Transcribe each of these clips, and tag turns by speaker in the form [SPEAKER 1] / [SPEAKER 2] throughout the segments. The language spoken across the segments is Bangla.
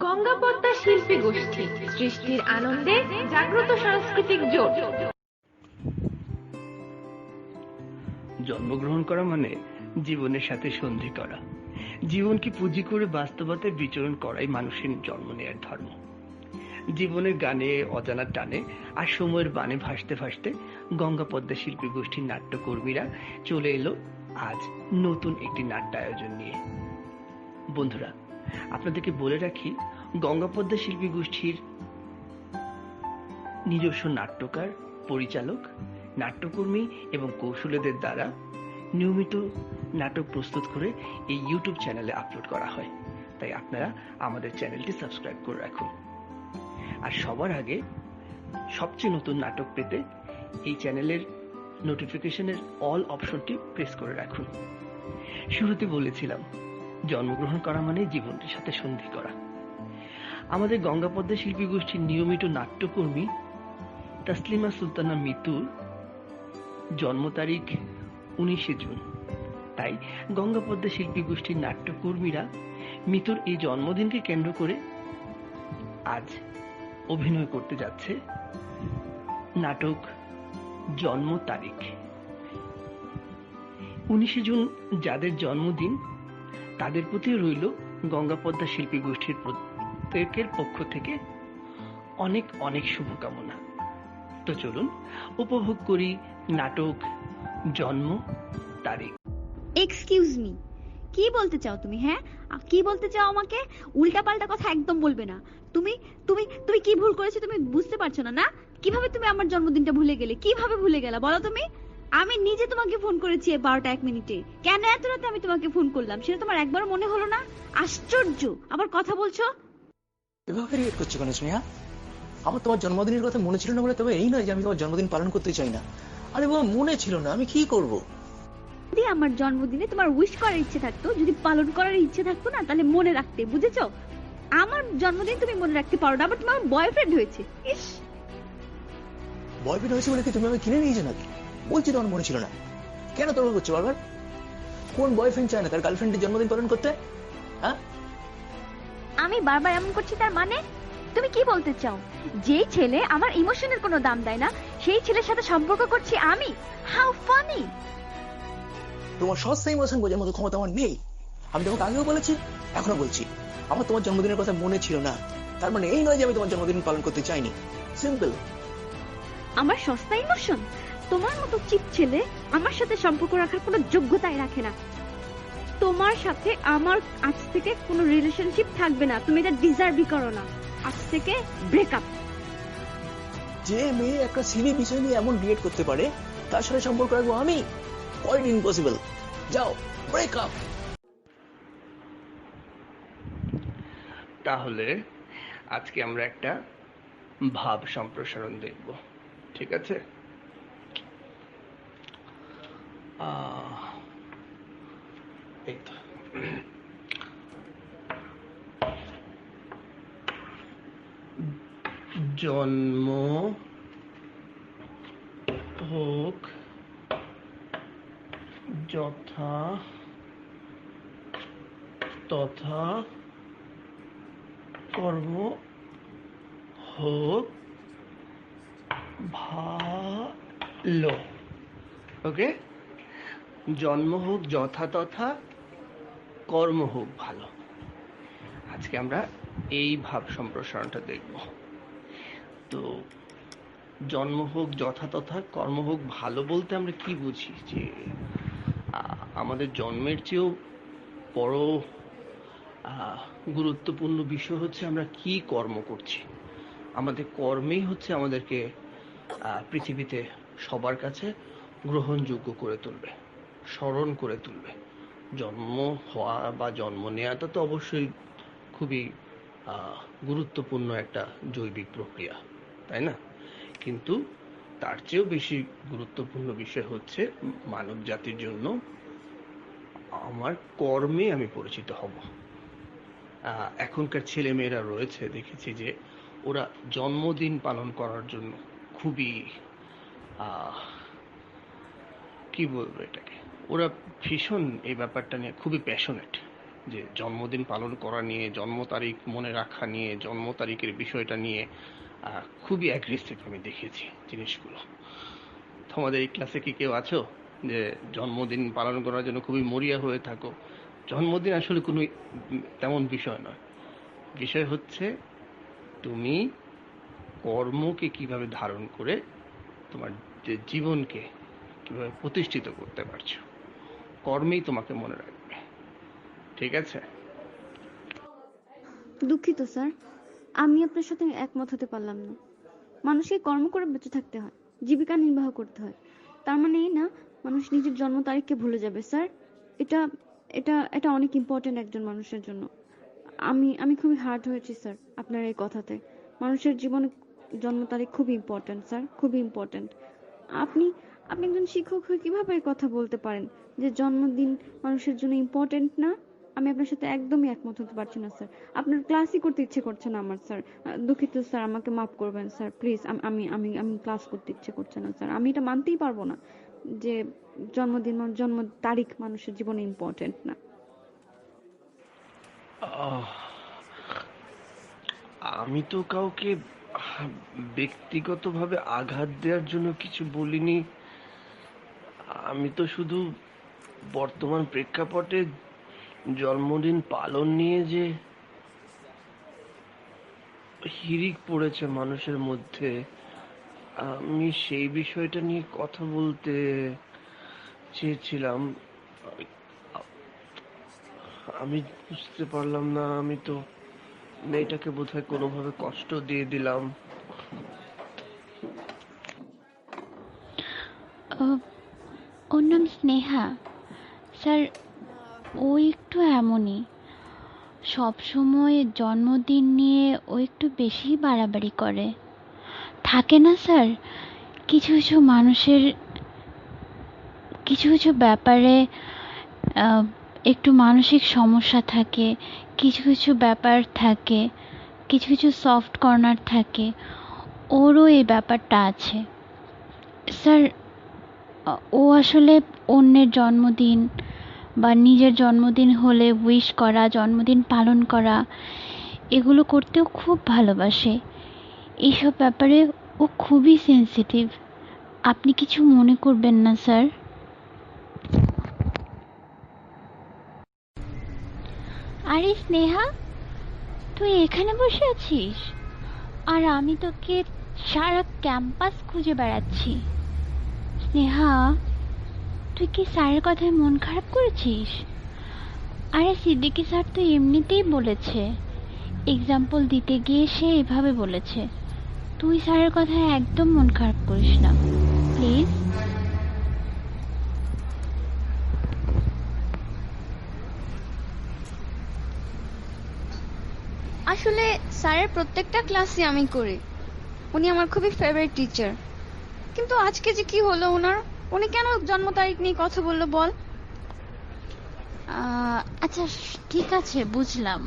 [SPEAKER 1] গঙ্গা পদ্মা শিল্পী গোষ্ঠী সৃষ্টির আনন্দে জাগ্রত সাংস্কৃতিক জোট।
[SPEAKER 2] জন্মগ্রহণ করা মানে জীবনের সাথে সন্ধি করা, জীবনকে পুঁজি করে বাস্তবতায় বিচরণ করাই মানুষের জন্ম নেয়ার ধর্ম। জীবনের গানে অজানা টানে আর সময়ের বানে ভাসতে ভাসতে গঙ্গা পদ্মা শিল্পী গোষ্ঠীর নাট্যকর্মীরা চলে এলো আজ নতুন একটি নাট্য আয়োজন নিয়ে। বন্ধুরা, আপনাদেরকে বলে রাখি, গঙ্গা পদ্মা শিল্পী গোষ্ঠীর নিজস্ব নাট্যকার, পরিচালক, নাট্যকর্মী এবং কৌশলীদের দ্বারা নিয়মিত নাটক প্রস্তুত করে এই ইউটিউব চ্যানেলে আপলোড করা হয়। তাই আপনারা আমাদের চ্যানেলটি সাবস্ক্রাইব করে রাখুন। আর সবার আগে সবচেয়ে নতুন নাটক পেতে এই চ্যানেলের নোটিফিকেশনের অল অপশনটি প্রেস করে রাখুন। শুরুতে বলেছিলাম, জন্মগ্রহণ করা মানে জীবনের সাথে সন্ধি করা। আমাদের গঙ্গা পদ্মা শিল্পী গোষ্ঠীর নিয়মিত নাট্যকর্মী তাসলিমা সুলতানা মিতুর জন্ম তারিখ 19শে জুন। তাই গঙ্গা পদ্মা শিল্পী গোষ্ঠীর নাট্যকর্মীরা মিতুর এই জন্মদিনকে কেন্দ্র করে আজ অভিনয় করতে যাচ্ছে নাটক জন্ম তারিখ। 19শে জুন যাদের জন্মদিন, তাদের প্রতি রইল গঙ্গা পদ্মা শিল্পী গোষ্ঠীর প্রত্যেকের পক্ষ থেকে অনেক অনেক শুভকামনা। তো চলুন উপভোগ করি নাটক জন্ম তারিখ।
[SPEAKER 3] এক্সকিউজ মি, কি বলতে চাও তুমি? হ্যাঁ, কি বলতে চাও আমাকে? উল্টাপাল্টা কথা একদম বলবে না। তুমি তুমি তুমি কি ভুল করেছো তুমি বুঝতে পারছো না? না, কিভাবে তুমি আমার জন্মদিনটা ভুলে গেলে? কিভাবে ভুলে গেলা বলো তুমি? আমি নিজে তোমাকে ফোন করেছি 12টা 1 মিনিটে। কেন এত রাতে আমি তোমাকে ফোন করলাম সেটা তোমার একবারও মনে হলো না? আশ্চর্য, আবার কথা বলছো।
[SPEAKER 4] এভাবে রিয়েক্ট করছো কেন স্নেহা? আমার তোমার জন্মদিনের কথা মনে ছিল না বলে তবে এই নয় যে আমি তোমার জন্মদিন পালন করতে চাই না। আরে বাবা, মনে ছিল না, আমি কি করব?
[SPEAKER 3] যদি আমার জন্মদিনে তোমার উইশ করার ইচ্ছে থাকতো, যদি পালন করার ইচ্ছে থাকতো না, তাহলে মনে রাখতে, বুঝেছো? আমার জন্মদিন তুমি মনে রাখতে পারো না, আবার তোমার বয়ফ্রেন্ড হয়েছে। ইস,
[SPEAKER 4] বয়ফ্রেন্ড হয়েছে বলে কি তুমি আমাকে কিনে নিয়েছো নাকি? বলছি তোমার মনে ছিল না, কেন তর্ক করছো বারবার? কোন বয়ফ্রেন্ড চায় না তার গার্লফ্রেন্ডের জন্মদিন পালন করতে? হ্যাঁ,
[SPEAKER 3] আমি বারবার এমন করছি তার মানে? তুমি কি বলতে চাও? যেই ছেলে আমার ইমোশনের কোনো দাম দেয় না, সেই ছেলের সাথে সম্পর্ক করছি আমি? How funny!
[SPEAKER 4] তোমার সস্তা ইমোশন বোঝার মতো ক্ষমতা আমার নেই। আমি তোমাকে আগেও বলেছি, এখনো বলছি, আমার তোমার জন্মদিনের কথা মনে ছিল না, তার মানে এই নয় যে আমি তোমার জন্মদিন পালন করতে চাইনি। সিম্পল।
[SPEAKER 3] আমার সস্তা ইমোশন? তোমার মতো চিপ ছেলে আমার সাথে সম্পর্ক রাখার কোনো যোগ্যতাই রাখে না। তোমার সাথে আমার আজ থেকে কোনো রিলেশনশিপ থাকবে না, তুমি এটা ডিজার্ভই করো না। আজ থেকে ব্রেকআপ।
[SPEAKER 4] যে মেয়ে একটা সিলি বিষয় নিয়ে এমন রিয়েক্ট করতে পারে, তার সাথে সম্পর্ক রাখবো আমি? Quite impossible. যাও, ব্রেকআপ।
[SPEAKER 2] তাহলে আজকে আমরা একটা ভাব সম্প্রসারণ দেখব, ঠিক আছে? এই তো। জন্ম হোক যথা তথা, কর্ম হোক ভালো। ওকে, জন্ম হোক যথা তথা, কর্ম হোক ভালো। আজকে আমরা এই ভাব সম্প্রসারণটা দেখব। তো জন্ম হোক যথা তথা, কর্ম হোক ভালো বলতে আমরা কি বুঝি? যে আমাদের জন্মের চেয়েও বড় গুরুত্বপূর্ণ বিষয় হচ্ছে আমরা কি কর্ম করছি। আমাদের কর্মেই হচ্ছে আমাদেরকে পৃথিবীতে সবার কাছে গ্রহণযোগ্য করে তুলবে, স্মরণ করে তুলবে। জন্ম হওয়া বা জন্ম নেওয়াটা তো অবশ্যই খুবই গুরুত্বপূর্ণ একটা জৈবিক প্রক্রিয়া, তাই না? কিন্তু তার চেয়েও বেশি গুরুত্বপূর্ণ বিষয় হচ্ছে মানব জাতির জন্য আমার কর্মে আমি পরিচিত হব। এখনকার ছেলে মেয়েরা রয়েছে, দেখেছি যে ওরা জন্মদিন পালন করার জন্য খুবই কি বলবো এটাকে, ওরা ভীষণ এই ব্যাপারটা নিয়ে খুবই প্যাশনেট। যে জন্মদিন পালন করা নিয়ে, জন্ম তারিখ মনে রাখা নিয়ে, জন্ম তারিখের বিষয়টা নিয়ে খুবই অ্যাগ্রেসিভ আমি দেখেছি জিনিসগুলো। তোমাদের এই ক্লাসে কি কেউ আছো যে জন্মদিন পালন করার জন্য খুবই মরিয়া হয়ে থাকো? জন্মদিন আসলে কোনো তেমন বিষয় নয়। বিষয় হচ্ছে তুমি কর্মকে কিভাবে ধারণ করে তোমার যে জীবনকে কিভাবে প্রতিষ্ঠিত করতে পারছো, কর্মেই তোমাকে মনে রাখবে। ঠিক আছে?
[SPEAKER 3] দুঃখিত স্যার, আমি আপনার সাথে একমত হতে পারলাম না। মানুষকে কর্ম করে বেঁচে থাকতে হয়, জীবিকা নির্বাহ করতে হয়। তার মানে এই না মানুষ নিজের জন্ম তারিখকে ভুলে যাবে স্যার। এটা এটা এটা অনেক ইম্পর্টেন্ট একজন মানুষের জন্য। আমি খুবই হার্ট হয়েছি স্যার আপনার এই কথাতে। মানুষের জীবনে জন্ম তারিখ খুবই ইম্পর্টেন্ট স্যার, খুবই ইম্পর্টেন্ট। আপনি আপনি একজন শিক্ষক হয়ে কিভাবে এই কথা বলতে পারেন যে জন্মদিন মানুষের জন্য ইম্পর্টেন্ট না? আমি আপনার সাথে একদমই একমত হতে পারছি না স্যার। আপনার ক্লাসই করতে ইচ্ছে করছে না আমার স্যার। দুঃখিত স্যার, আমাকে মাফ করবেন স্যার প্লিজ। আমি আমি আমি ক্লাস করতে ইচ্ছে করছে না স্যার। আমি এটা মানতেই পারবো না যে জন্ম তারিখ মানুষের জীবনে ইম্পর্টেন্ট না।
[SPEAKER 2] আমি তো কাউকে ব্যক্তিগতভাবে আঘাত দেওয়ার জন্য কিছু বলিনি। আমি তো শুধু বর্তমান প্রেক্ষাপটে জন্মদিন পালন নিয়ে যে হিড়িক পড়েছে মানুষের মধ্যে, আমি সেই বিষয়টা নিয়ে কথা বলতে চেয়েছিলাম। আমি বুঝতে পারলাম না, আমি তো মেয়েটাকে বোধহয় কোনোভাবে কষ্ট দিয়ে দিলাম।
[SPEAKER 5] ওর নাম স্নেহা স্যার। ও একটু এমনই, সবসময় জন্মদিন নিয়ে ও একটু বেশি বাড়াবাড়ি করে। থাকে না স্যার, কিছু কিছু মানুষের কিছু কিছু ব্যাপারে একটু মানসিক সমস্যা থাকে, কিছু কিছু ব্যাপার থাকে, কিছু কিছু সফট কর্নার থাকে। ওরও এই ব্যাপারটা আছে স্যার। ও আসলে অন্যের জন্মদিন বা নিজের জন্মদিন হলে উইশ করা, জন্মদিন পালন করা, এগুলো করতেও খুব ভালোবাসে। এইসব ব্যাপারে ও খুবই সেনসিটিভ। আপনি কিছু মনে করবেন না স্যার। আরে স্নেহা, তুই এখানে বসে আছিস আর আমি তোকে সারা ক্যাম্পাস খুঁজে বেড়াচ্ছি। স্নেহা, তুই কি স্যারের কথায় মন খারাপ করেছিস? আরে সিদ্দিকী স্যার তো এমনিতেই বলেছে, এক্সাম্পল দিতে গিয়ে সে এভাবে বলেছে। তুই স্যারের কথায় একদম মন খারাপ করিস না প্লিজ।
[SPEAKER 3] আসলে স্যারের প্রত্যেকটা ক্লাসই আমি করি, উনি আমার খুবই ফেভারিট টিচার। কিন্তু আজকে যে কি হলো ওনার, উনি কেন জন্ম তারিখ নিয়ে কথা বললো বল?
[SPEAKER 5] আচ্ছা ঠিক আছে, বুঝলাম।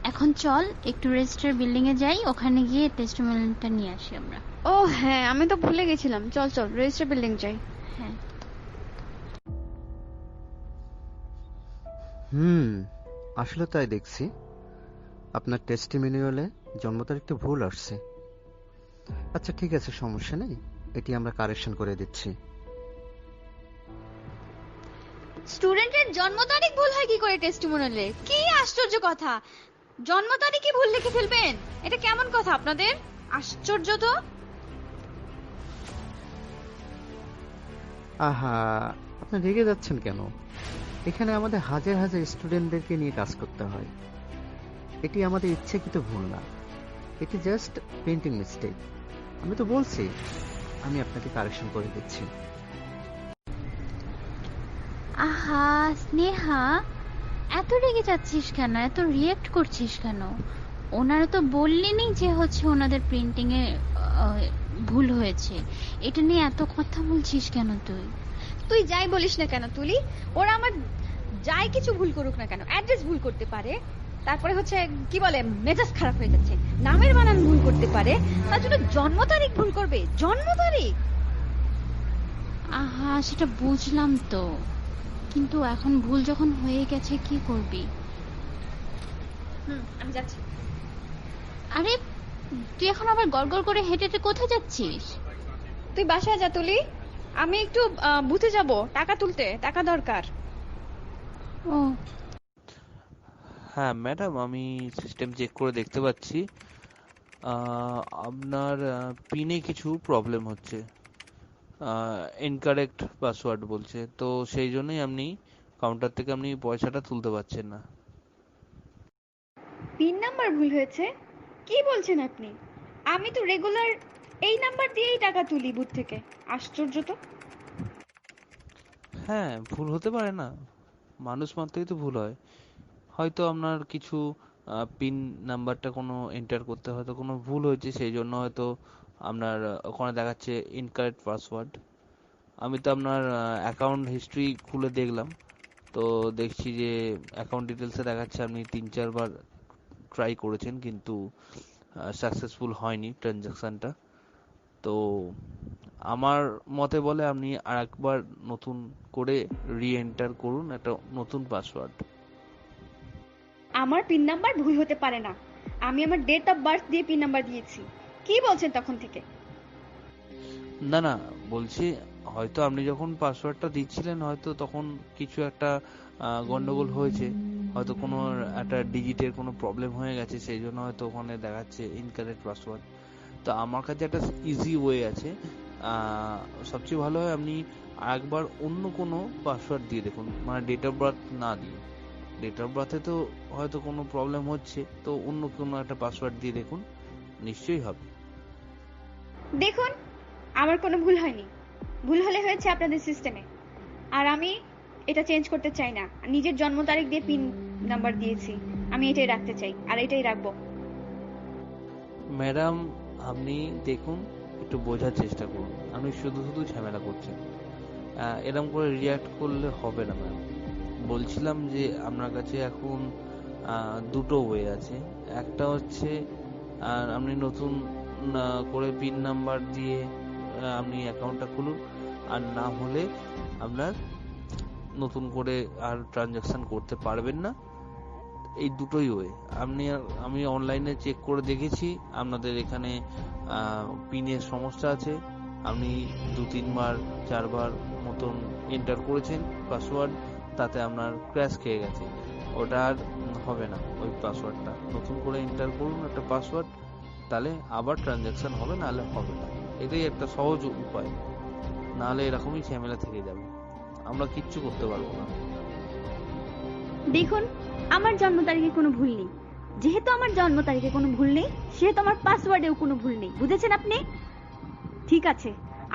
[SPEAKER 5] এখন চল একটু রেজিস্টার বিল্ডিং এ যাই, ওখানে গিয়ে টেস্টিমোনিয়ালটা নিয়ে আসি আমরা।
[SPEAKER 3] ও হ্যাঁ, আমি তো ভুলে গেছিলাম। চল চল রেজিস্টার বিল্ডিং যাই।
[SPEAKER 5] হ্যাঁ।
[SPEAKER 6] আসলে তাই দেখছি, আপনার টেস্টিমোনিয়ালে জন্ম তারিখটা ভুল আসছে। আচ্ছা ঠিক আছে, সমস্যা নেই, এটি আমরা কারেকশন করে দিচ্ছি।
[SPEAKER 3] স্টুডেন্টের জন্ম তারিখ ভুল হয় কি করে টেস্টিমোনিয়ালে? কি আশ্চর্য কথা! জন্ম তারিখই ভুল লিখে ফেলবেন? এটা কেমন কথা আপনাদের? আশ্চর্য তো।
[SPEAKER 6] আহা, আপনি রেগে যাচ্ছেন কেন? এখানে আমাদের হাজার হাজার স্টুডেন্টদেরকে নিয়ে কাজ করতে হয়। এটি আমাদের ইচ্ছাকৃত ভুল না, এটি জাস্ট পেইন্টিং মিস্টেক। আমি তো বলছি আমি আপনাকে কারেকশন করে দিচ্ছি।
[SPEAKER 5] আহা স্নেহা, এত রেগে যাচ্ছিস কেন, এত রিয়েক্ট করছিস কেন? ওনারা তো বললেনই যে হচ্ছে ওনাদের প্রিন্টিং এ ভুল হয়েছে, এটা নিয়ে এত কথা বলছিস কেন তুই?
[SPEAKER 3] তুই যাই বলিস না কেন তুলি, ওরা আমার যাই কিছু ভুল করুক না কেন, অ্যাড্রেস ভুল করতে পারে, তারপরে হচ্ছে কি বলে মেজাজ খারাপ হয়ে যাচ্ছে, নামের বানান ভুল করতে পারে, তার জন্য জন্ম তারিখ ভুল করবে? জন্ম তারিখ?
[SPEAKER 5] আহা সেটা বুঝলাম তো, কিন্তু এখন ভুল যখন হয়ে গেছে কি করবি?
[SPEAKER 3] আমি যাচ্ছি।
[SPEAKER 5] আরে তুই এখন আবার গড়গড় করে হেঁটে হেঁটে কোথায় যাচ্ছিস?
[SPEAKER 3] তুই বাসায় যা তুলি, আমি একটু বুথে যাব টাকা তুলতে, টাকা দরকার।
[SPEAKER 5] ও
[SPEAKER 7] হ্যাঁ ম্যাডাম, আমি সিস্টেম চেক করে দেখতে পাচ্ছি আপনার পিনে কিছু প্রবলেম হচ্ছে, ইনকারেক্ট পাসওয়ার্ড বলছে, তো সেই জন্যই আপনি কাউন্টার থেকে আপনি পয়সাটা তুলতে পারছেন না।
[SPEAKER 3] পিন নাম্বার ভুল হয়েছে? কি বলছেন আপনি? আমি তো রেগুলার এই নাম্বার দিয়েই টাকা তুলি বুথ থেকে। আশ্চর্য তো।
[SPEAKER 7] হ্যাঁ, ভুল হতে পারে না, মানুষ মাত্রই তো ভুল হয়। হয়তো আপনার কিছু পিন নাম্বারটা কোনো এন্টার করতে হয়তো কোনো ভুল হয়েছে, সেই জন্য হয়তো আপনার ওখানে দেখাচ্ছে ইনকারেক্ট পাসওয়ার্ড। আমি তো আপনার অ্যাকাউন্ট হিস্ট্রি খুলে দেখলাম, তো দেখছি যে অ্যাকাউন্ট ডিটেলসে দেখাচ্ছে আপনি 3-4 বার ট্রাই করেছেন, কিন্তু সাকসেসফুল হয়নি ট্রানজাকশনটা। তো আমার মতে বলে আপনি আরেকবার নতুন করে রি এন্টার করুন একটা নতুন পাসওয়ার্ড।
[SPEAKER 3] আমার পিন নাম্বার ভুল হতে পারে না। আমি আমার ডেট অফ বার্থ দিয়ে পিন নাম্বার দিয়েছি। কি বলছেন তখন থেকে?
[SPEAKER 7] না না, বলছি হয়তো আপনি যখন পাসওয়ার্ডটা দিচ্ছিলেন হয়তো তখন কিছু একটা গন্ডগোল হয়েছে, হয়তো কোনো একটা ডিজিটের কোনো প্রবলেম হয়ে গেছে, সেই জন্য হয়তো ওখানে দেখাচ্ছে ইনকারেক্ট পাসওয়ার্ড। তো আমার কাছে একটা ইজি ওয়ে আছে, সবচেয়ে ভালো হয় আপনি আরেকবার অন্য কোনো পাসওয়ার্ড দিয়ে দেখুন, মানে ডেট অফ বার্থ না দিয়ে। ডেট অফ বার্থে তো হয়তো কোনো প্রবলেম হচ্ছে, তো অন্য কোনো একটা পাসওয়ার্ড দিয়ে দেখুন, নিশ্চয়ই হবে।
[SPEAKER 3] দেখুন, আমার কোনো ভুল হয়নি। ভুল হলে হয়েছে আপনাদের সিস্টেমে। আর আমি এটা চেঞ্জ করতে চাই না। নিজের জন্ম তারিখ দিয়ে পিন নাম্বার দিয়েছি, আমি এটাই রাখতে চাই আর এটাই রাখবো।
[SPEAKER 7] ম্যাডাম, আপনি দেখুন, একটু বোঝার চেষ্টা করুন, আপনি শুধু শুধু ঝামেলা করছেন। এরকম করে রিয়াক্ট করলে হবে না ম্যাম। বলছিলাম যে আপনার কাছে এখন দুটো ওয়ে আছে। একটা হচ্ছে আপনি নতুন করে পিন নাম্বার দিয়ে আপনি অ্যাকাউন্টটা খুলুন, আর না হলে আপনার নতুন করে আর ট্রানজাকশন করতে পারবেন না। এই দুটোই ওয়ে। আমি অনলাইনে চেক করে দেখেছি আপনাদের এখানে পিনের সমস্যা আছে। আপনি 2-3 বার 4 বার মতন এন্টার করেছেন পাসওয়ার্ড, তাতে আপনার ক্র্যাশ খেয়ে গেছে। ওটা আর হবে না, ওই পাসওয়ার্ডটা নতুন করে এন্টার করুন একটা পাসওয়ার্ড, তাহলে আবার ট্রানজাকশন হবে, নাহলে হবে না। এটাই একটা সহজ উপায়, নাহলে এরকমই ঝামেলা থেকে যাবে, আমরা কিচ্ছু করতে পারবো না।
[SPEAKER 3] দেখুন, আমার জন্ম তারিখে কোনো ভুল নেই। যেহেতু আমার জন্ম তারিখে কোনো ভুল নেই, সেহেতু আমার পাসওয়ার্ডেও কোনো ভুল নেই। বুঝেছেন আপনি? ঠিক আছে,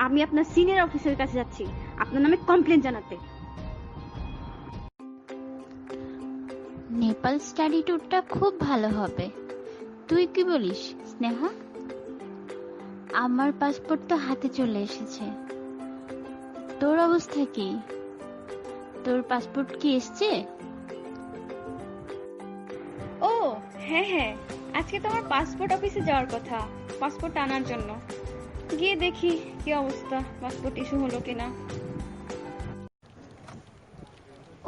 [SPEAKER 3] আমি আপনার সিনিয়র অফিসারের কাছে যাচ্ছি আপনার নামে কমপ্লেন জানাতে।
[SPEAKER 5] নেপাল স্টাডি ট্যুরটা খুব ভালো হবে, তুই কি বলিস স্নেহা? আমার পাসপোর্ট তো হাতে চলে এসেছে, তোর অবস্থা কি? তোর পাসপোর্ট কি এসছে?
[SPEAKER 3] ও হ্যাঁ হ্যাঁ, আজকে তো আমার পাসপোর্ট অফিসে যাওয়ার কথা পাসপোর্ট আনার জন্য। গিয়ে দেখি কি অবস্থা, পাসপোর্ট ইস্যু হলো কিনা।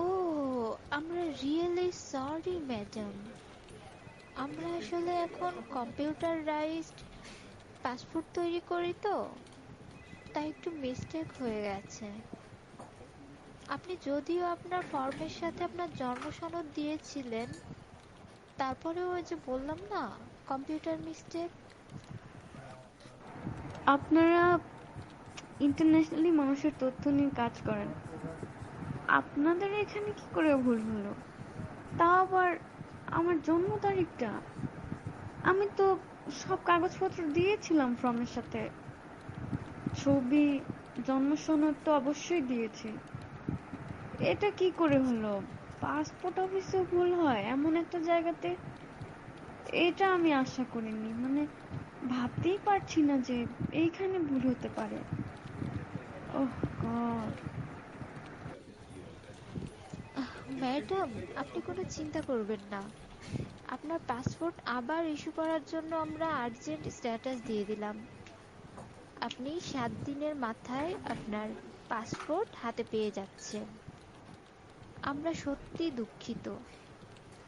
[SPEAKER 8] ও, আমরা রিয়েলি সরি ম্যাডাম, আমরা আসলে এখন কম্পিউটারাইজড পাসপোর্ট তৈরি করি, তো তাই একটু মিস্টেক হয়ে গেছে। আপনি যদিও আপনার ফর্মের সাথে আপনার জন্ম সনদ দিয়েছিলেন, তারপরেও ওই যে বললাম না, কম্পিউটার মিস্টেক।
[SPEAKER 3] আপনারা ইন্টারন্যাশনালি মানুষের তথ্য নিয়ে কাজ করেন, আপনাদের এখানে কি করে ভুল হলো? তা আবার আমার জন্ম তারিখটা, আমি তো সব কাগজপত্র দিয়েছিলাম ফর্মের সাথে, ছবি, জন্ম সনদ তো অবশ্যই দিয়েছি। এটা কি করে হলো? পাসপোর্ট অফিসে ভুল হয় এমন একটা জায়গাতে, এটা আমি আশা করিনি। মানে ভাবতেই পারছি না যে এইখানে ভুল হতে পারে। ওহ গড।
[SPEAKER 8] ম্যাডাম, আপনি কোনো চিন্তা করবেন না, আপনার পাসপোর্ট আবার ইস্যু করার জন্য আমরা আর্জেন্ট স্ট্যাটাস দিয়ে দিলাম। আপনি 7 দিনের মাথায় আপনার পাসপোর্ট হাতে পেয়ে যাচ্ছেন। আমরা সত্যি দুঃখিত,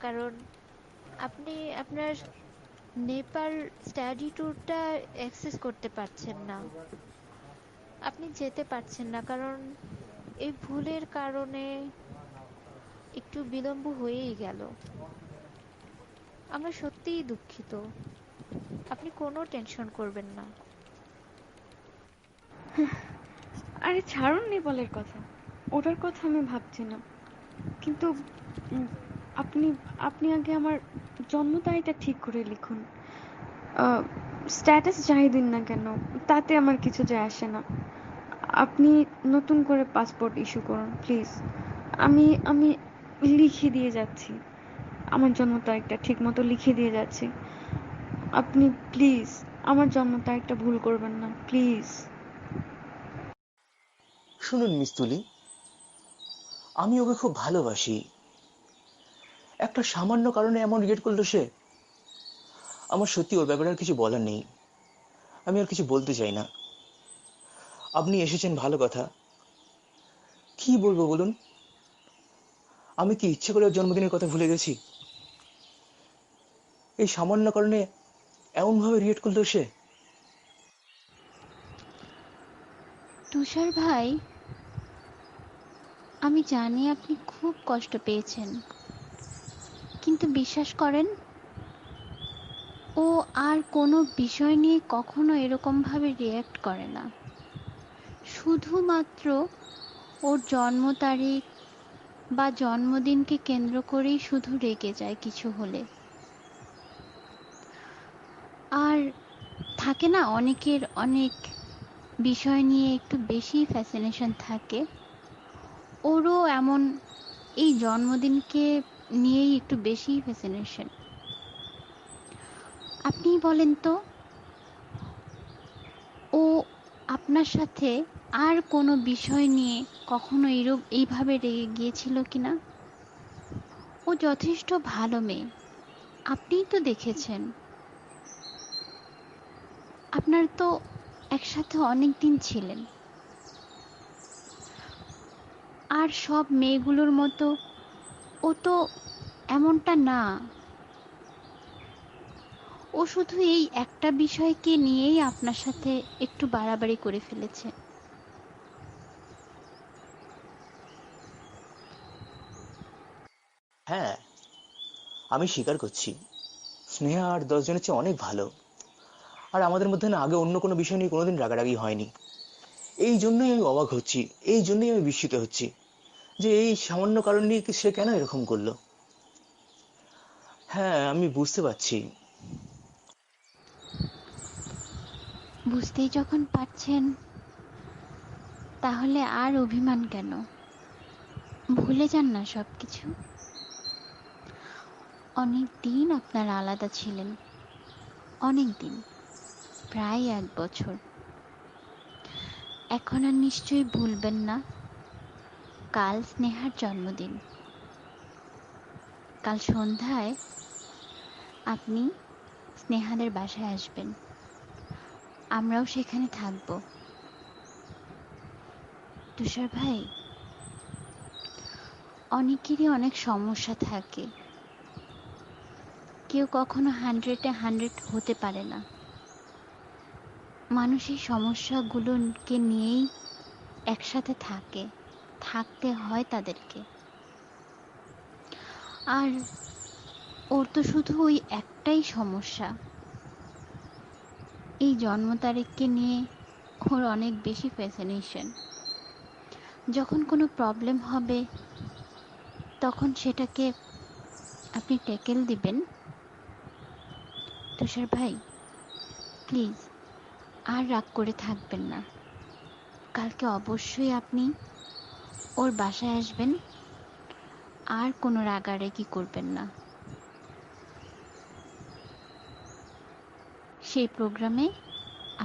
[SPEAKER 8] কারণ আপনি আপনার নেপাল স্টাডি ট্যুরটা অ্যাক্সেস করতে পারছেন না। আপনি যেতে পারছেন না কারণ এই ভুলের কারণে একটু বিলম্ব হয়েই গেল। আমরা সত্যিই দুঃখিত, আপনি কোনো টেনশন করবেন না।
[SPEAKER 3] আরে ছাড়ুন নেপালের কথা, ওটার কথা আমি ভাবছি না। কিন্তু উম, আপনি আপনি আগে আমার জন্ম তারিখটা ঠিক করে লিখুন। স্ট্যাটাস যাই দিন না কেন, তাতে আমার কিছু যায় আসে না। আপনি নতুন করে পাসপোর্ট ইস্যু করুন প্লিজ। আমি আমি লিখে দিয়ে যাচ্ছি, আমার জন্ম তারিখটা ঠিক মতো লিখে দিয়ে যাচ্ছি। আপনি প্লিজ আমার জন্ম তারিখটা ভুল করবেন না, প্লিজ।
[SPEAKER 4] শুনুন মিস তুলি, আমি ওকে খুব ভালোবাসি। একটা সামান্য কারণে এমন রিয়েক্ট করলো সে, আমার সত্যি ওর ব্যাপারে আর কিছু বলার নেই। আমি আর কিছু বলতে চাই না। আপনি এসেছেন ভালো কথা, কি বলবো বলুন? আমি কি ইচ্ছে করে ওর জন্মদিনের কথা ভুলে গেছি? এই সামান্য কারণে এমন ভাবে রিয়েক্ট করলো সে।
[SPEAKER 5] তুষার ভাই, আমি জানি আপনি খুব কষ্ট পেয়েছেন, কিন্তু বিশ্বাস করেন, ও আর কোনো বিষয় নিয়ে কখনো এরকমভাবে রিয়্যাক্ট করে না। শুধুমাত্র ওর জন্ম তারিখ বা জন্মদিনকে কেন্দ্র করেই শুধু রেগে যায় কিছু হলে। আর থাকে না, অনেকের অনেক বিষয় নিয়ে একটু বেশি ফ্যাসিনেশন থাকে, ওরও এমন এই জন্মদিনকে নিয়েই একটু বেশি ফ্যাসিনেশন। আপনিই বলেন তো, ও আপনার সাথে আর কোনো বিষয় নিয়ে কখনো এইভাবে রেগে গিয়েছিল কিনা? ও যথেষ্ট ভালো মেয়ে, আপনিই তো দেখেছেন। আপনার তো একসাথে অনেক দিন ছিলেন। আর সব মেয়েগুলোর মতো ও তো এমনটা না। ও শুধু এই একটা বিষয়কে নিয়েই আপনার সাথে একটু বাড়াবাড়ি করে ফেলেছে।
[SPEAKER 4] হ্যাঁ, আমি স্বীকার করছি, স্নেহা আর 10 জনের চেয়ে অনেক ভালো। আর আমাদের মধ্যে না আগে অন্য কোনো বিষয় নিয়ে কোনোদিন রাগারাগি হয়নি। এই জন্যই আমি অবাক হচ্ছি, এই জন্যই আমি বিস্মিত হচ্ছি যে এই সামান্য কারণ নিয়ে সে কেন এরকম করলো। হ্যাঁ, আমি বুঝতে পারছি।
[SPEAKER 5] বুঝতেই যখন পারছেন, তাহলে আর অভিমান কেন? ভুলে যান না সবকিছু। অনেক দিন আপনারা আলাদা ছিলেন, অনেক দিন, প্রায় 1 বছর। এখন আর নিশ্চয়ই ভুলবেন না, কাল স্নেহার জন্মদিন। কাল সন্ধ্যায় আপনি স্নেহাদের বাসায় আসবেন, আমরাও সেখানে থাকব। তুষার ভাই, অনেকেরই অনেক সমস্যা থাকে, কেউ কখনো 100-এ 100 হতে পারে না। মানুষ এই সমস্যাগুলোকে নিয়েই একসাথে থাকে, থাকতে হয় তাদেরকে। আর ওর তো শুধু ওই একটাই সমস্যা, এই জন্ম তারিখকে নিয়ে ওর অনেক বেশি ফ্যাসিনেশন। যখন কোনো প্রবলেম হবে তখন সেটাকে আপনি ট্যাকেল দিবেন। তুষার ভাই, প্লিজ আর রাগ করে থাকবেন না। কালকে অবশ্যই আপনি ওর বাসায় আসবেন, আর কোনো রাগারাগি করবেন না। সেই প্রোগ্রামে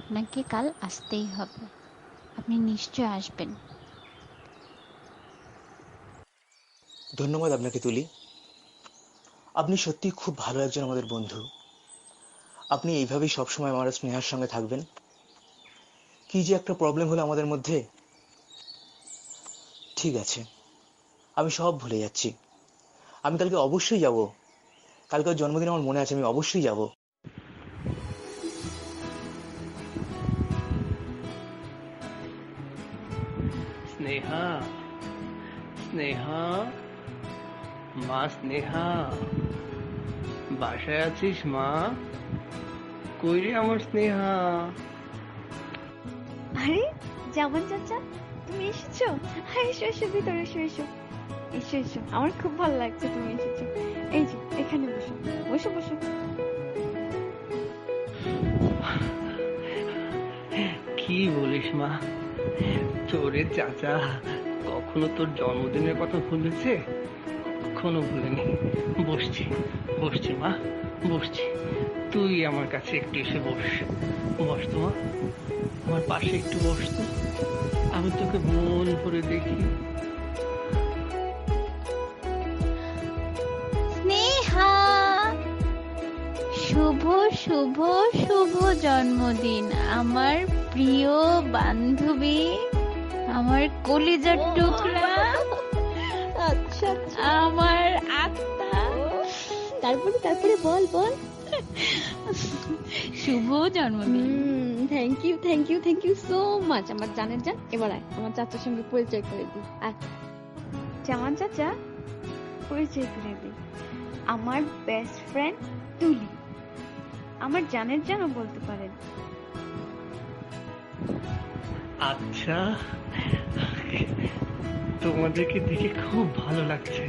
[SPEAKER 5] আপনাকে কাল আসতেই হবে, আপনি নিশ্চয় আসবেন।
[SPEAKER 4] ধন্যবাদ আপনাকে তুলি, আপনি সত্যি খুব ভালো একজন আমাদের বন্ধু। আপনি এইভাবেই সবসময় আমার স্নেহার সঙ্গে থাকবেন। কি যে একটা প্রবলেম হলো আমাদের মধ্যে। ঠিক আছে, আমি সব ভুলে যাচ্ছি। আমি কালকে অবশ্যই যাব। কালকে ওর জন্মদিন আমার মনে আছে, আমি অবশ্যই যাব।
[SPEAKER 2] স্নেহা, স্নেহা, মা স্নেহা, বাসায় আছিস মা? কই রে আমার স্নেহা?
[SPEAKER 3] আরে জামান চাচা, তুমি এসেছো? হ্যাঁ, এসো এসো, ভিতরে এসো এসো এসো এসো। আমার খুব ভালো লাগছে তুমি এসেছো। এই যে এখানে বসো বসো বসো।
[SPEAKER 2] কি বলিস মা? তোরে চাচা কখনো তোর জন্মদিনের কথা ভুলেছে? কখনো ভুলেনি। বসছি বসছি মা, বসছি। তুই আমার কাছে একটু এসে বস। বস তো মা, আমার পাশে একটু বস তো, আমি তোকে মন ভরে দেখি।
[SPEAKER 5] স্নেহা, শুভ শুভ শুভ জন্মদিন আমার প্রিয় বান্ধবী, আমার কলিজার টুকরা,
[SPEAKER 3] আচ্ছা
[SPEAKER 5] আমার আত্মা।
[SPEAKER 3] তারপরে তারপরে বল বল।
[SPEAKER 5] শুভ জন্মদিন।
[SPEAKER 3] Thank you thank you thank you so much আমার জানের জান। এবার আয় আমার চাচার সঙ্গে পরিচয় করে দিই। আয় জামান চাচা, পরিচয় করে দিই। আমার বেস্ট ফ্রেন্ড তুলি, আমার জানের জানও বলতে পারেন।
[SPEAKER 2] আচ্ছা, তোমাদেরকে দেখে খুব ভালো লাগছে,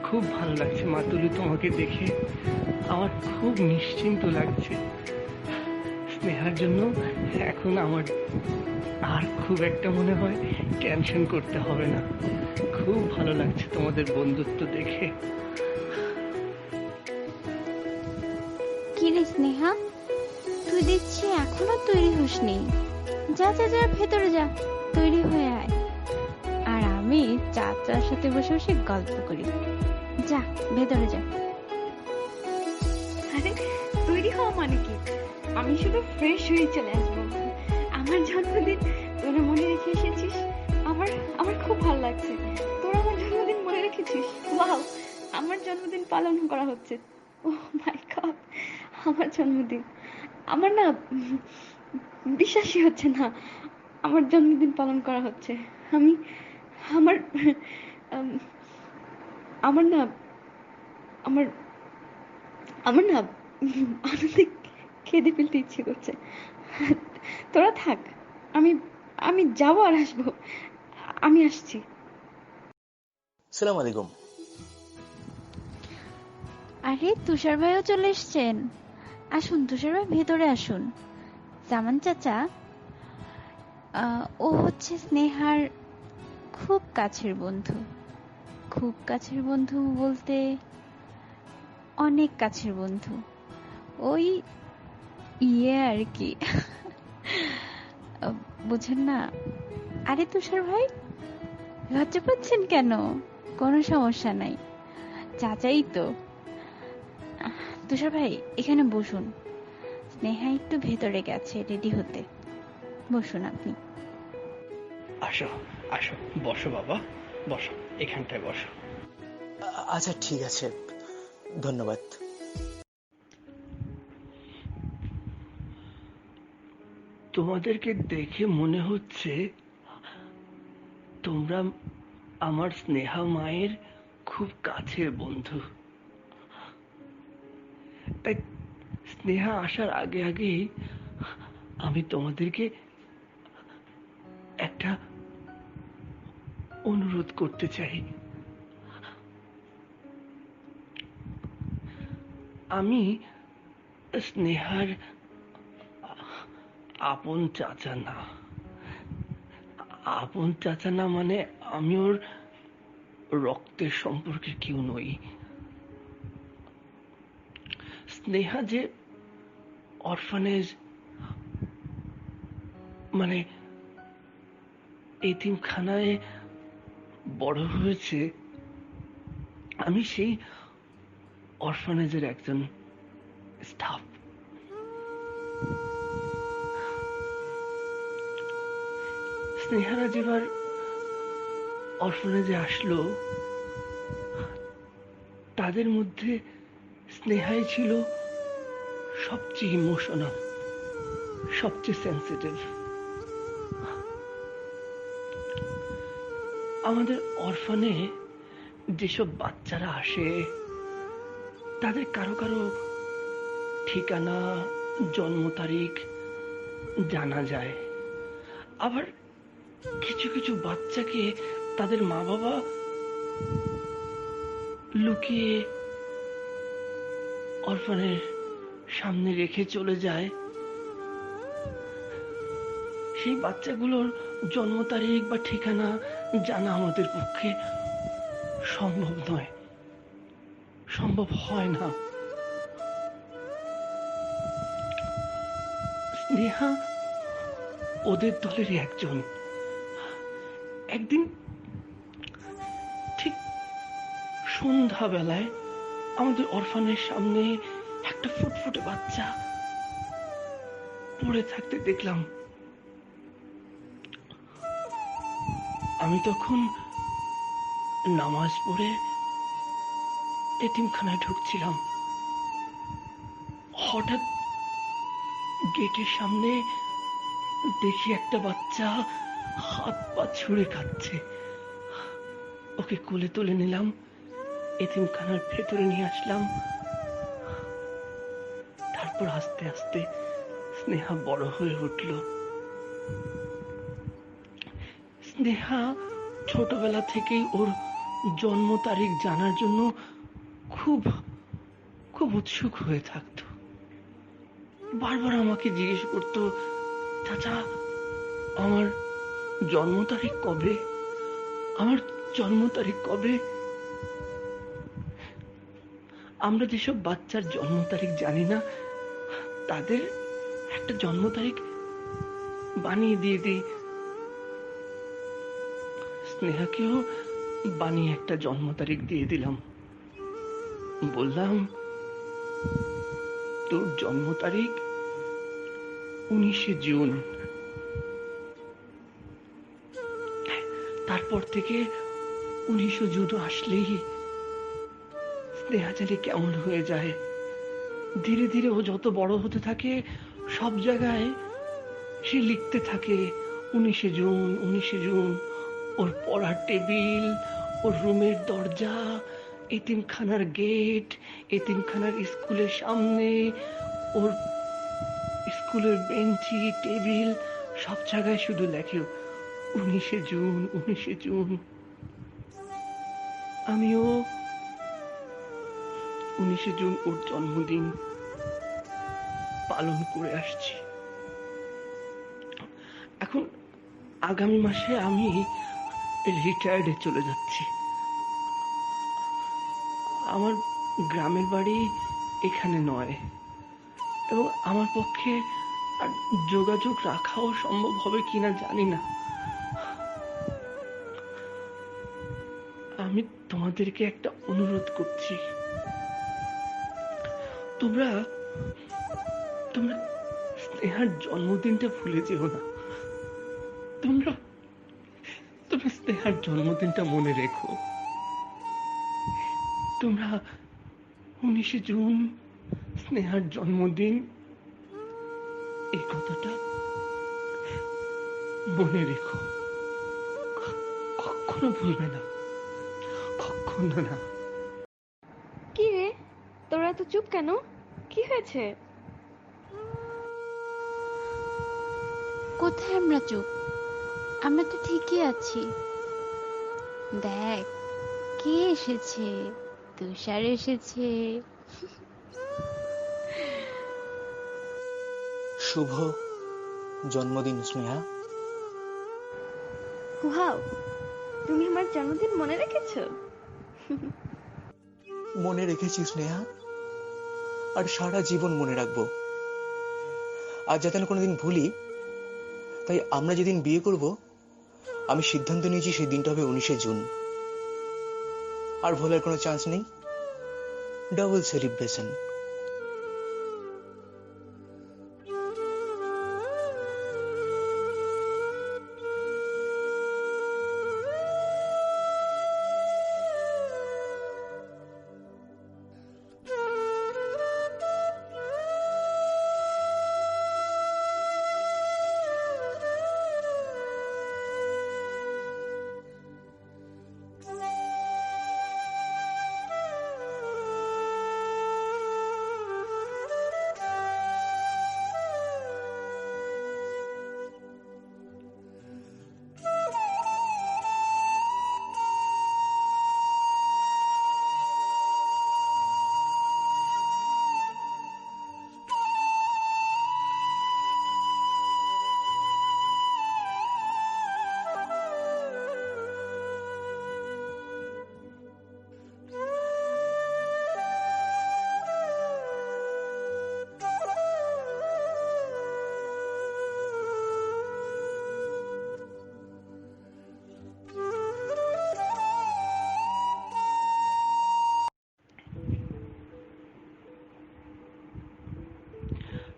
[SPEAKER 2] খুব ভালো লাগছে মাতুলি। তোমাকে দেখে আমার খুব নিশ্চিন্ত লাগছে। স্নেহার জন্য এখন আমার আর খুব একটা মনে হয় টেনশন করতে হবে না। খুব ভালো লাগছে তোমাদের বন্ধুত্ব দেখে।
[SPEAKER 5] কি রে স্নেহা, তুই দেখছি এখনো তৈরি হসনি। যা যা যা ভেতরে যা, তৈরি হয়ে আয়। আর আমি চাচার সাথে বসে বসে গল্প করি। যা ভেতরে যা।
[SPEAKER 3] আরে তৈরি হওয়া মানে কি? আমি শুধু ফ্রেশ হয়ে চলে আসবো। আমার জন্মদিন তোরা মনে রেখে এসেছিস, আমার আমার খুব ভালো লাগছে। তোরা আমার জন্মদিন মনে রেখেছিস। ওয়াও, আমার জন্মদিন পালন করা হচ্ছে। ও মাই গড, আমার জন্মদিন! আমার না বিশ্বাসই হচ্ছে না আমার জন্মদিন পালন করা হচ্ছে। আমি আমার আমার না আমার আমার না আনন্দে কেঁদে ফেলতে ইচ্ছে করছে। তোরা থাক, আমি আমি যাবো আর আসবো। আমি আসছি।
[SPEAKER 4] সালাম আলাইকুম।
[SPEAKER 5] আরে তুষার ভাইও চলে এসছেন। আসুন তুষার ভাই, ভেতরে আসুন। জামান চাচা, ও হচ্ছে স্নেহার খুব কাছের বন্ধু। খুব কাছের বন্ধু বলতে অনেক কাছের বন্ধু, ওই আর কি। বুঝেন না? আরে তুষার ভাই, লজ্জা পাচ্ছেন কেন? কোনো সমস্যা নাই, চাচাই তো। তুষার ভাই এখানে বসুন। স্নেহা একটু ভেতরে গেছে রেডি হতে, বসুন আপনি।
[SPEAKER 2] আসো আসো, বসো বাবা, বসো, এখানটায় বসো।
[SPEAKER 4] আচ্ছা ঠিক আছে, ধন্যবাদ।
[SPEAKER 2] তোমাদেরকে দেখে মনে হচ্ছে তোমরা আমার স্নেহা মায়ের খুব কাছের বন্ধু। তাই স্নেহা আসার আগে আগেই আমি তোমাদেরকে একটা অনুরোধ করতে চাই। আমি স্নেহার আপন চাচা না। আপন চাচা না মানে আমি ওর রক্তের সম্পর্কে কেউ নই। স্নেহা যে অরফানেজ মানে এতিমখানায় বড় হয়েছে, আমি সেই অরফানেজের একজন স্টাফ। স্নেহারা যেবার অরফানেজে আসলো, তাদের মধ্যে স্নেহাই ছিল সবচেয়ে ইমোশনাল, সবচেয়ে সেন্সিটিভ। আমাদের অরফানে যেসব বাচ্চারা আসে তাদের কারো কারো ঠিকানা, জন্ম তারিখ জানা যায়। আবার কিছু কিছু বাচ্চাকে তাদের মা বাবা লুকিয়ে অরফানের সামনে রেখে চলে যায়। সেই বাচ্চাগুলোর জন্ম তারিখ বা ঠিকানা জানা আমাদের পক্ষে সম্ভব নয়, সম্ভব হয় না। স্নেহা ওদের দলেরই একজন। একদিন ঠিক সন্ধ্যাবেলায় আমাদের অরফানের সামনে একটা ফুটফুটে বাচ্চা পড়ে থাকতে দেখলাম। আমি তখন নামাজ পড়ে এতিমখানায় ঢুকছিলাম। হঠাৎ গেটের সামনে দেখি একটা বাচ্চা হাত পা ছুঁড়ে খাচ্ছে। ওকে কোলে তুলে নিলাম, এতিমখানার ভেতরে নিয়ে আসলাম। তারপর আস্তে আস্তে স্নেহা বড় হয়ে উঠল। স্নেহা ছোটবেলা থেকেই ওর জন্ম তারিখ জানার জন্য খুব খুব উৎসুক হয়ে থাকতো। বারবার আমাকে জিজ্ঞেস করতো, চাচা আমার জন্ম তারিখ কবে, আমার জন্ম তারিখ কবে? আমরা যেসব বাচ্চার জন্ম তারিখ জানি না তাদের একটা জন্ম তারিখ বানিয়ে দিয়ে দিই। স্নেহাকেও বানিয়ে একটা জন্ম তারিখ দিয়ে দিলাম। বললাম, তোর জন্ম তারিখ 19শে জুন। তারপর থেকে 19 জুন আসলেই স্নেহা জানি কেমন হয়ে যায়। ধীরে ধীরে ও যত বড় হতে থাকে সব জায়গায় সে লিখতে থাকে 19শে জুন, 19শে জুন। ওর পড়ার টেবিল, ওর রুমের দরজা, এতিমখানার গেট, এতিমখানার স্কুলের সামনে, ওর স্কুলের বেঞ্চি, টেবিল, সব জায়গায় শুধু লেখে 19শে জুন, 19শে জুন। আমিও 19শে জুন ওর জন্মদিন পালন করে আসছি। এখন আগামী মাসে আমি রিটায়ার্ডে চলে যাচ্ছি। আমার গ্রামের বাড়ি এখানে নয়, এবং আমার পক্ষে আর যোগাযোগ রাখাও সম্ভব হবে কিনা জানি না। আমি তোমাদেরকে একটা অনুরোধ করছি, তোমরা তোমরা স্নেহার জন্মদিনটা ভুলে যেও না। তোমরা তোমরা স্নেহার জন্মদিনটা মনে রেখো। তোমরা 19শে জুন স্নেহার জন্মদিন, এই কথাটা মনে রেখো, কখনো ভুলবে না, কখনো না।
[SPEAKER 1] কি রে, তোরা তো চুপ কেন? কি হয়েছে?
[SPEAKER 5] কোথায় আমরা চুপ? আমরা তো ঠিকই আছি। দেখ কে এসেছে, তুষার এসেছে।
[SPEAKER 4] শুভ জন্মদিন স্নেহা।
[SPEAKER 1] ওয়াও, তুমি আমার জন্মদিন মনে রেখেছো?
[SPEAKER 4] মনে রেখেছি স্নেহা, আর সারা জীবন মনে রাখবো। আর যাতে না কোনোদিন ভুলি, তাই আমরা যেদিন বিয়ে করব আমি সিদ্ধান্ত নিয়েছি সেই দিনটা হবে 19শে জুন। আর ভুলার কোনো চান্স নেই। Double celebration.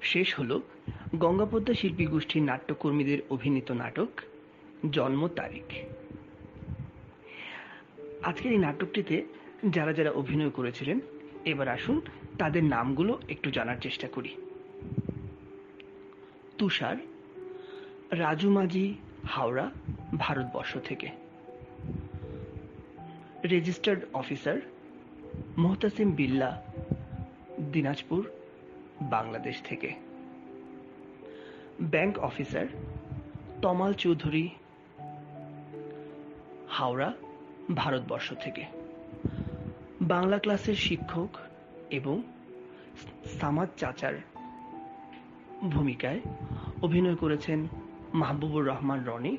[SPEAKER 2] শেষ হলো গঙ্গাপদ্মা শিল্পী গোষ্ঠীর নাট্যকর্মীদের অভিনীত নাটক জন্ম তারিখ। আজকের এই নাটকটিতে যারা যারা অভিনয় করেছিলেন, এবার আসুন তাদের নামগুলো একটু জানার চেষ্টা করি। তুষার, রাজু মাঝি, হাওড়া, ভারতবর্ষ থেকে। রেজিস্টার্ড অফিসার মোহতাসিম বিল্লা, দিনাজপুর, বাংলাদেশ থেকে। ব্যাংক অফিসার তমাল চৌধুরী, হাওড়া, ভারতবর্ষ থেকে। বাংলা ক্লাসের শিক্ষক এবং সামাদ চাচার ভূমিকায় অভিনয় করেছেন মাহবুবুর রহমান রনি,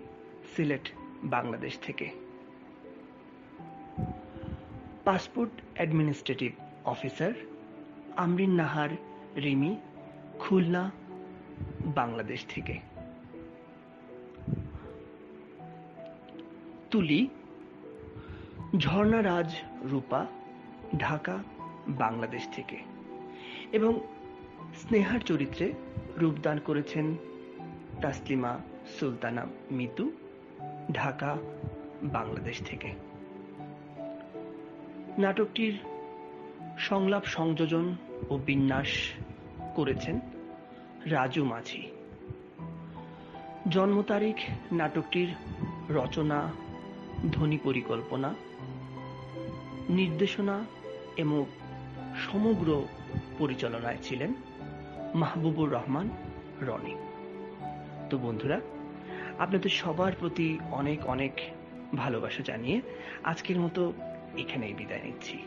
[SPEAKER 2] সিলেট, বাংলাদেশ থেকে। Passport administrative officer Amrin Nahar, Rimi, Khulna, Bangladesh থেকে। তুলি ঝর্ণা রাজ, রূপা, ঢাকা, বাংলাদেশ থেকে। এবং স্নেহার চরিত্রে রূপদান করেছেন তাসলিমা সুলতানা মিতু, ঢাকা, বাংলাদেশ থেকে। নাটকটির সংলাপ সংযোজন ও বিন্যাস করেছেন রাজু মাঝি। জন্ম তারিখ নাটকটির রচনা, ধ্বনি পরিকল্পনা, নির্দেশনা এবং সমগ্র পরিচালনায় ছিলেন মাহবুবুর রহমান রনি। তো বন্ধুরা, আপনাদের সবার প্রতি অনেক অনেক ভালোবাসা জানিয়ে আজকের মতো এখানেই বিদায় নিচ্ছি।